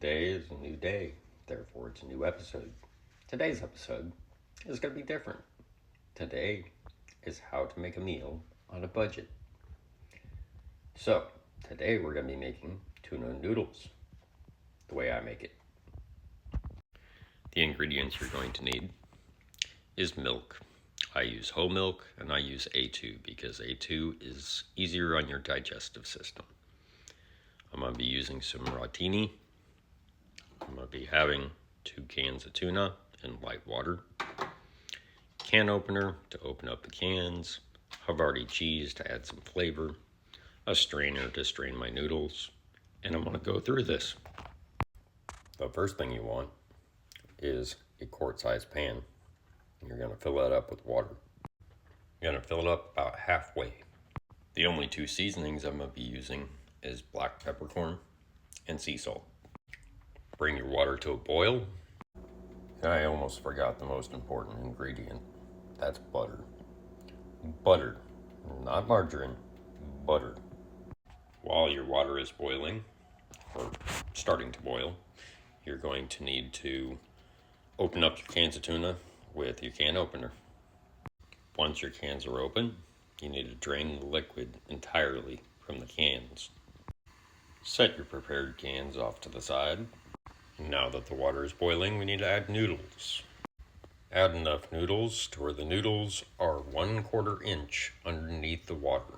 Today is a new day, therefore it's a new episode. Today's episode is going to be different. Today is how to make a meal on a budget. So, today we're going to be making tuna noodles, the way I make it. The ingredients you're going to need is milk. I use whole milk and I use A2 because A2 is easier on your digestive system. I'm going to be using some rotini. I'm going to be having 2 cans of tuna in light water, can opener to open up the cans, Havarti cheese to add some flavor, a strainer to strain my noodles, and I'm going to go through this. The first thing you want is a quart-sized pan. You're going to fill that up with water. You're going to fill it up about halfway. The only 2 seasonings I'm going to be using is black peppercorn and sea salt. Bring your water to a boil. And I almost forgot the most important ingredient. That's butter. Butter, not margarine, butter. While your water is boiling, or starting to boil, you're going to need to open up your cans of tuna with your can opener. Once your cans are open, you need to drain the liquid entirely from the cans. Set your prepared cans off to the side. Now that the water is boiling, we need to add noodles. Add enough noodles to where the noodles are 1/4 inch underneath the water.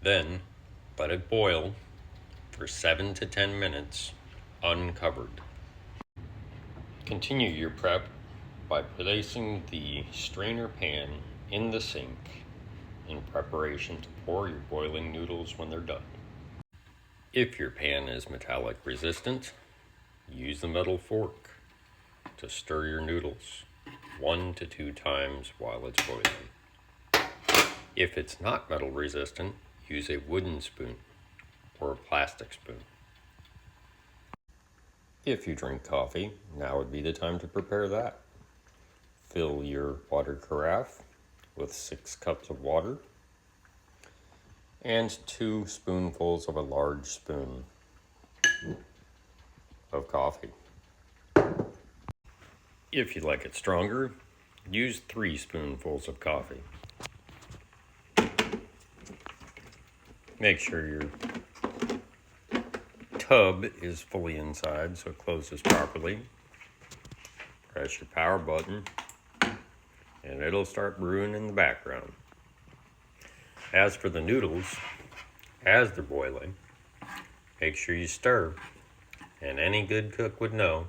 Then let it boil for 7 to 10 minutes uncovered. Continue your prep by placing the strainer pan in the sink in preparation to pour your boiling noodles when they're done. If your pan is metallic resistant, use the metal fork to stir your noodles 1 to 2 times while it's boiling. If it's not metal resistant, use a wooden spoon or a plastic spoon. If you drink coffee, now would be the time to prepare that. Fill your water carafe with 6 cups of water and 2 spoonfuls of a large spoon of coffee. If you like it stronger, use 3 spoonfuls of coffee. Make sure your tub is fully inside so it closes properly. Press your power button and it'll start brewing in the background. As for the noodles, as they're boiling, make sure you stir. And any good cook would know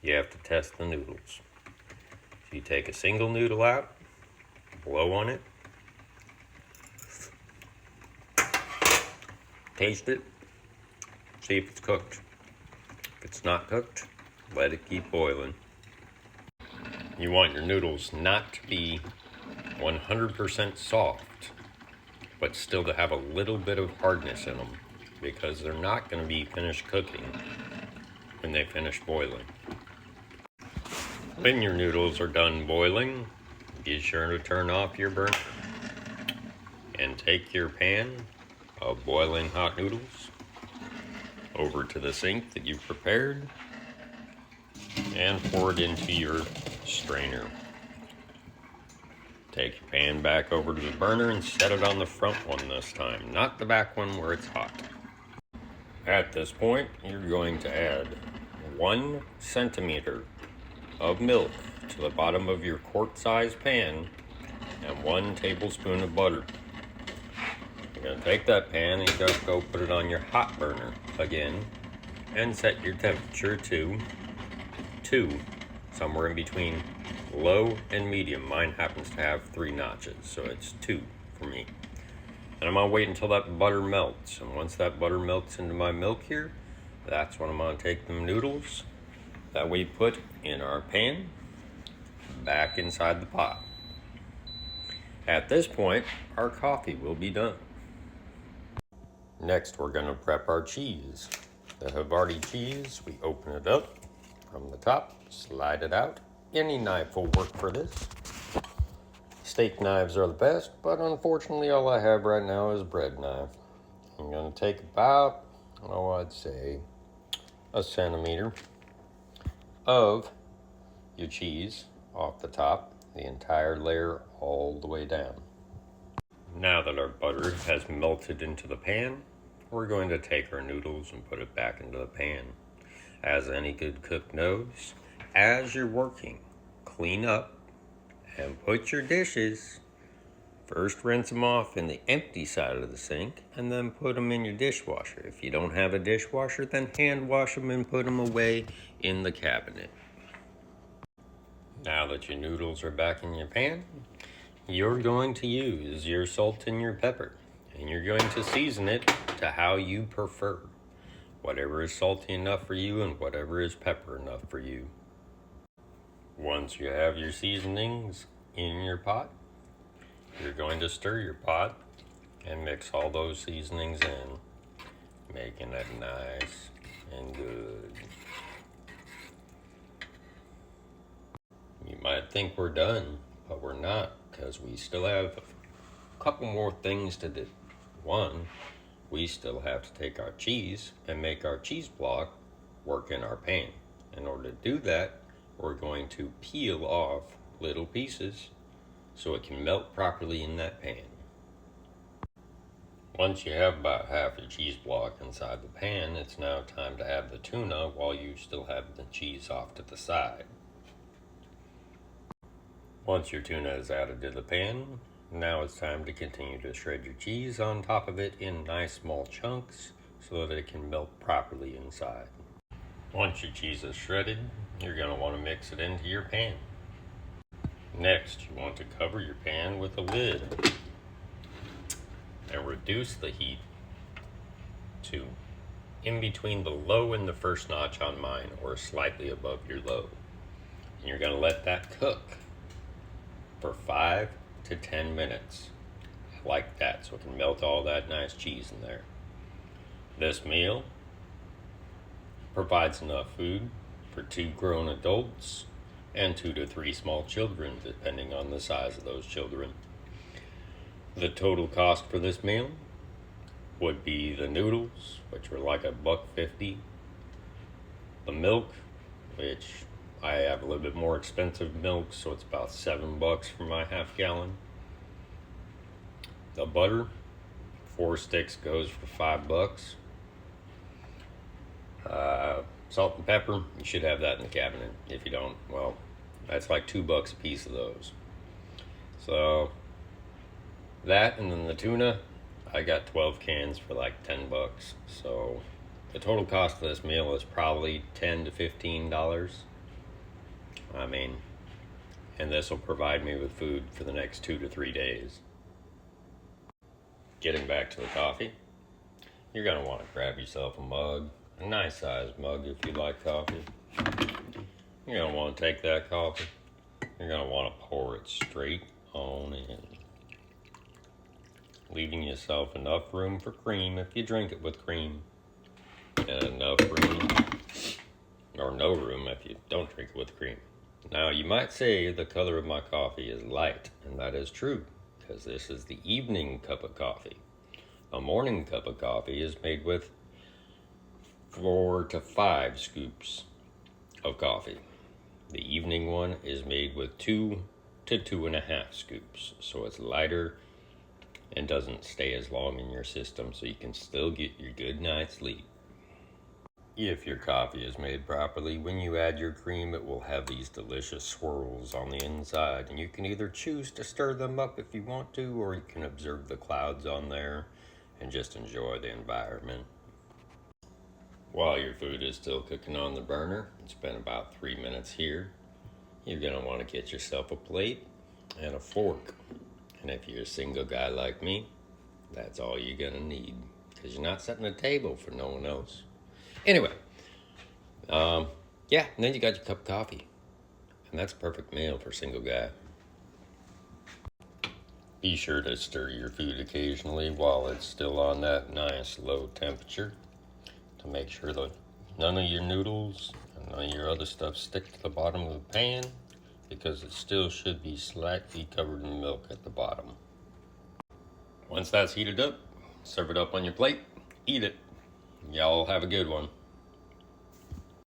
you have to test the noodles. So you take a single noodle out, blow on it, taste it, see if it's cooked. If it's not cooked, let it keep boiling. You want your noodles not to be 100% soft, but still to have a little bit of hardness in them, because they're not going to be finished cooking when they finish boiling. When your noodles are done boiling, be sure to turn off your burner and take your pan of boiling hot noodles over to the sink that you've prepared and pour it into your strainer. Take your pan back over to the burner and set it on the front one this time, not the back one where it's hot. At this point, you're going to add 1 centimeter of milk to the bottom of your quart-sized pan and 1 tablespoon of butter. You're going to take that pan and just go put it on your hot burner again and set your temperature to 2, somewhere in between low and medium. Mine happens to have 3 notches, so it's 2 for me. And I'm going to wait until that butter melts. And once that butter melts into my milk here, that's when I'm going to take them noodles that we put in our pan back inside the pot. At this point, our coffee will be done. Next, we're going to prep our cheese. The Havarti cheese, we open it up from the top, slide it out. Any knife will work for this. Steak knives are the best, but unfortunately all I have right now is a bread knife. I'm going to take about, I'd say a centimeter of your cheese off the top, the entire layer all the way down. Now that our butter has melted into the pan, we're going to take our noodles and put it back into the pan. As any good cook knows, as you're working, clean up and put your dishes. First rinse them off in the empty side of the sink and then put them in your dishwasher. If you don't have a dishwasher, then hand wash them and put them away in the cabinet. Now that your noodles are back in your pan, you're going to use your salt and your pepper, and you're going to season it to how you prefer. Whatever is salty enough for you and whatever is pepper enough for you. Once you have your seasonings in your pot, you're going to stir your pot and mix all those seasonings in, making it nice and good. You might think we're done, but we're not, because we still have a couple more things to do. One, we still have to take our cheese and make our cheese block work in our pan. In order to do that, we're going to peel off little pieces so it can melt properly in that pan. Once you have about half your cheese block inside the pan, it's now time to add the tuna while you still have the cheese off to the side. Once your tuna is added to the pan, now it's time to continue to shred your cheese on top of it in nice small chunks so that it can melt properly inside. Once your cheese is shredded, you're going to want to mix it into your pan. Next, you want to cover your pan with a lid and reduce the heat to in between the low and the first notch on mine, or slightly above your low. And you're going to let that cook for 5 to 10 minutes, like that, so it can melt all that nice cheese in there. This meal provides enough food for 2 grown adults and 2 to 3 small children, depending on the size of those children. The total cost for this meal would be the noodles, which were like $1.50, the milk, which I have a little bit more expensive milk, so it's about $7 for my half gallon. The butter, 4 sticks goes for $5. Salt and pepper, you should have that in the cabinet. If you don't, well, that's like $2 a piece of those. So that, and then the tuna, I got 12 cans for like $10. So the total cost of this meal is probably $10 to $15. I mean, and this will provide me with food for the next 2 to 3 days. Getting back to the coffee, you're going to want to grab yourself a mug, a nice sized mug if you like coffee. You're going to want to take that coffee, you're going to want to pour it straight on in, leaving yourself enough room for cream if you drink it with cream, and enough room, or no room if you don't drink it with cream. Now, you might say the color of my coffee is light, and that is true, because this is the evening cup of coffee. A morning cup of coffee is made with 4 to 5 scoops of coffee. The evening one is made with 2 to 2.5 scoops, so it's lighter and doesn't stay as long in your system, so you can still get your good night's sleep. If your coffee is made properly, when you add your cream, it will have these delicious swirls on the inside, and you can either choose to stir them up if you want to, or you can observe the clouds on there and just enjoy the environment. While your food is still cooking on the burner, it's been about 3 minutes here, you're going to want to get yourself a plate and a fork. And if you're a single guy like me, that's all you're going to need, because you're not setting a table for no one else. Anyway, and then you got your cup of coffee, and that's a perfect meal for a single guy. Be sure to stir your food occasionally while it's still on that nice low temperature to make sure that none of your noodles and none of your other stuff stick to the bottom of the pan, because it still should be slightly covered in milk at the bottom. Once that's heated up, serve it up on your plate, eat it. Y'all have a good one.